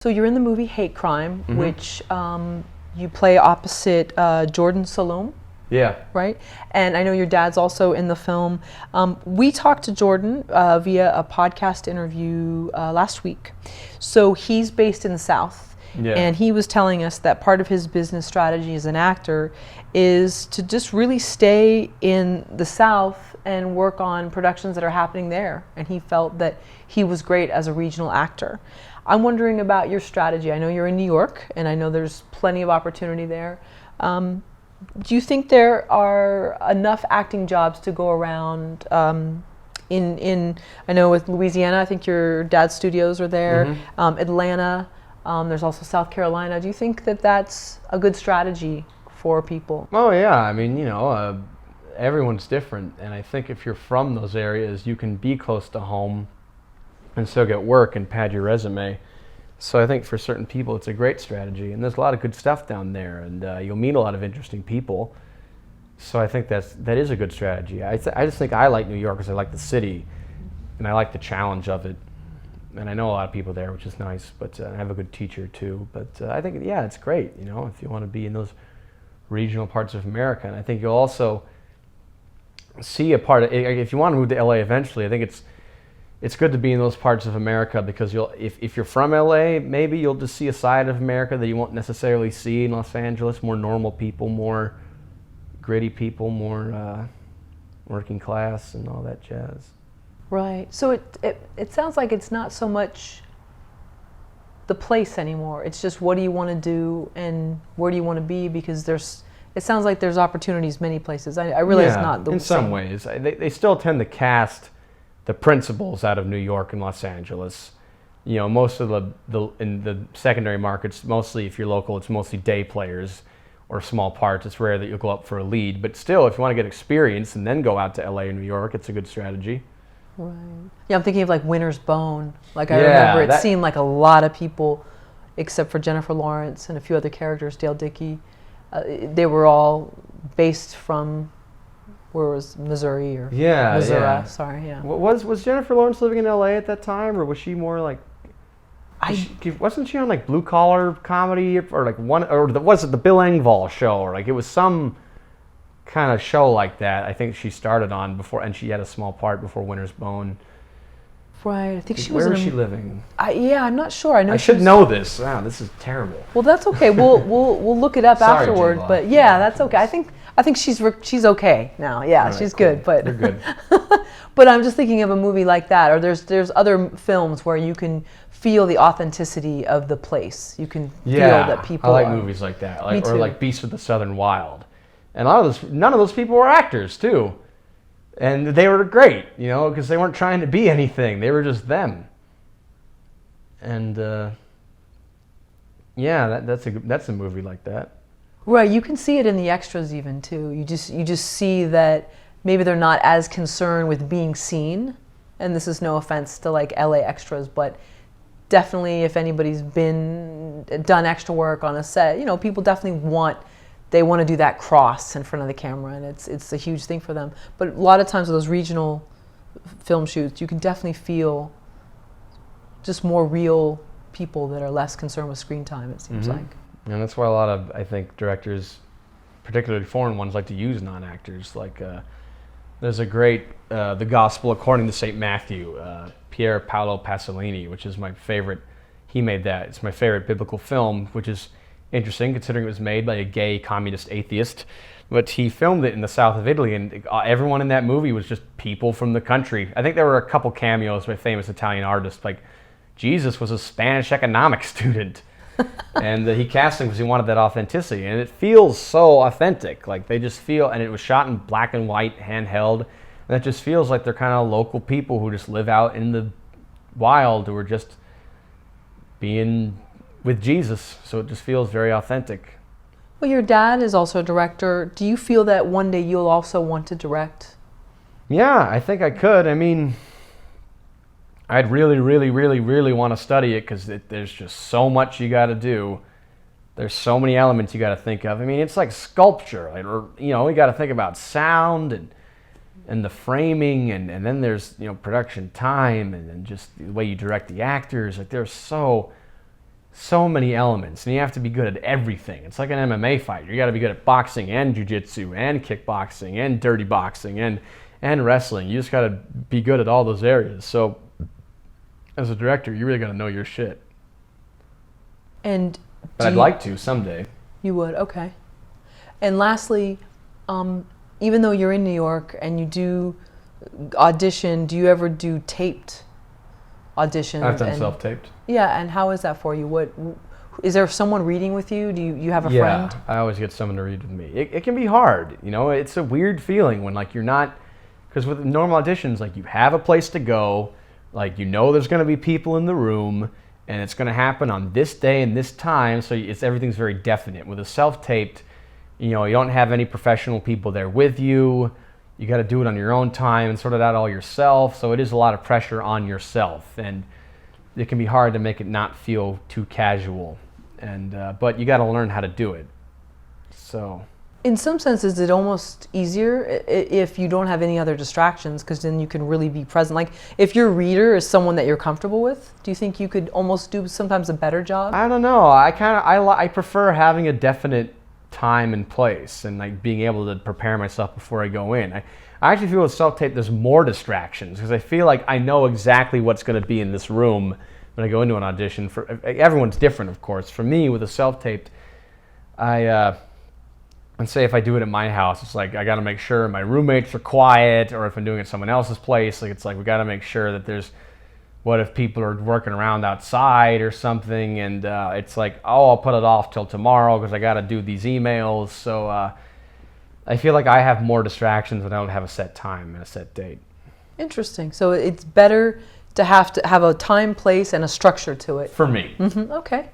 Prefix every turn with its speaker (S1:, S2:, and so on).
S1: So you're in the movie Hate Crime, which you play opposite Jordan Saloom.
S2: Yeah.
S1: Right? And I know your dad's also in the film. We talked to Jordan via a podcast interview last week. So he's based in the South.
S2: Yeah.
S1: And he was telling us that part of his business strategy as an actor is to just really stay in the South and work on productions that are happening there. And he felt that he was great as a regional actor. I'm wondering about your strategy. I know you're in New York, and I know there's plenty of opportunity there. Do you think there are enough acting jobs to go around in I know with Louisiana, I think your dad's studios are there, Atlanta, there's also South Carolina. Do you think that that's a good strategy for people?
S2: Oh yeah, I mean, you know, everyone's different, and I think if you're from those areas, you can be close to home and still get work and pad your resume. So I think for certain people it's a great strategy, and there's a lot of good stuff down there, and you'll meet a lot of interesting people. So I think that is a good strategy. I just think I like New York because I like the city, and I like the challenge of it. And I know a lot of people there, which is nice, but I have a good teacher too. But I think, yeah, it's great, you know, if you want to be in those regional parts of America. And I think you'll also see a part of, if you want to move to LA eventually, I think it's good to be in those parts of America because if you're from LA, maybe you'll just see a side of America that you won't necessarily see in Los Angeles. More normal people, more gritty people, more working class and all that jazz.
S1: Right. So it sounds like it's not so much the place anymore. It's just what do you want to do and where do you want to be, because it sounds like there's opportunities many places. I realize it's not the same.
S2: In some ways. They still tend to cast the principals out of New York and Los Angeles. You know, most of in the secondary markets, mostly if you're local, it's mostly day players or small parts. It's rare that you'll go up for a lead, but still, if you want to get experience and then go out to LA and New York, it's a good strategy.
S1: Right. Yeah, I'm thinking of like Winter's Bone. Like I remember it seemed like a lot of people, except for Jennifer Lawrence and a few other characters, Dale Dickey, they were all based from, where was Missouri or Missouri?
S2: Yeah.
S1: Sorry, yeah.
S2: Was Jennifer Lawrence living in LA at that time, or was she more like? Wasn't she on like blue collar comedy or like was it the Bill Engvall show, or like it was some kind of show like that? I think she started on before, and she had a small part before Winter's Bone.
S1: Right, I think she was.
S2: Where is she living?
S1: Yeah, I'm not sure. I know.
S2: I should know this. Wow, this is terrible.
S1: Well, that's okay. We'll look it up
S2: Sorry,
S1: afterward.
S2: J-Law.
S1: But yeah, that's okay. I think she's okay now. Yeah, right, she's
S2: cool.
S1: good. But
S2: you're good.
S1: But I'm just thinking of a movie like that, or there's other films where you can feel the authenticity of the place. You can feel that people.
S2: I like movies like that, or like Beasts of the Southern Wild, and none of those people were actors too, and they were great, you know, because they weren't trying to be anything; they were just them. And that's a movie like that.
S1: Right, you can see it in the extras even too. You just see that maybe they're not as concerned with being seen, and this is no offense to like LA extras, but definitely if anybody's done extra work on a set, you know, people definitely want to do that cross in front of the camera, and it's a huge thing for them. But a lot of times with those regional film shoots, you can definitely feel just more real people that are less concerned with screen time, it seems like.
S2: And that's why a lot of, I think, directors, particularly foreign ones, like to use non-actors. Like there's a great The Gospel According to St. Matthew, Pier Paolo Pasolini, which is my favorite. He made that. It's my favorite biblical film, which is interesting considering it was made by a gay communist atheist. But he filmed it in the south of Italy, and everyone in that movie was just people from the country. I think there were a couple cameos by famous Italian artists, like Jesus was a Spanish economics student. And he cast him because he wanted that authenticity, and it feels so authentic. Like they just feel, and it was shot in black and white, handheld, and it just feels like they're kind of local people who just live out in the wild, who are just being with Jesus. So it just feels very authentic.
S1: Well, your dad is also a director. Do you feel that one day you'll also want to direct?
S2: Yeah, I think I could. I mean, I'd really, really, really, really want to study it because there's just so much you got to do. There's so many elements you got to think of. I mean, it's like sculpture, or you know, we got to think about sound and the framing, and then there's, you know, production time, and then just the way you direct the actors. Like there's so so many elements, and you have to be good at everything. It's like an MMA fighter. You got to be good at boxing and jiu-jitsu and kickboxing and dirty boxing and wrestling. You just got to be good at all those areas. So as a director, you really got to know your shit.
S1: And
S2: but I'd like to someday.
S1: You would, okay. And lastly, even though you're in New York and you do audition, do you ever do taped auditions?
S2: I've done self-taped.
S1: Yeah, and how is that for you? What is there someone reading with you? Do you have a friend?
S2: Yeah, I always get someone to read with me. It can be hard, you know. It's a weird feeling when like you're not, because with normal auditions, like you have a place to go, like you know there's going to be people in the room, and it's going to happen on this day and this time, so everything's very definite. With a self-taped, you know, you don't have any professional people there with you. You got to do it on your own time and sort it out all yourself. So it is a lot of pressure on yourself, and it can be hard to make it not feel too casual. And but you got to learn how to do it. So,
S1: in some senses, it's almost easier if you don't have any other distractions, because then you can really be present. Like if your reader is someone that you're comfortable with, do you think you could almost do sometimes a better job?
S2: I don't know. I prefer having a definite time and place, and like being able to prepare myself before I go in. I actually feel with self-tape there's more distractions, because I feel like I know exactly what's going to be in this room when I go into an audition. For everyone's different, of course. For me, with a self-taped, and say if I do it at my house, it's like I got to make sure my roommates are quiet, or if I'm doing it at someone else's place, like it's like we got to make sure that there's, what if people are working around outside or something, and it's like, oh, I'll put it off till tomorrow because I got to do these emails. So I feel like I have more distractions when I don't have a set time and a set date.
S1: Interesting. So it's better to have a time, place, and a structure to it.
S2: For me.
S1: Mm-hmm. Okay.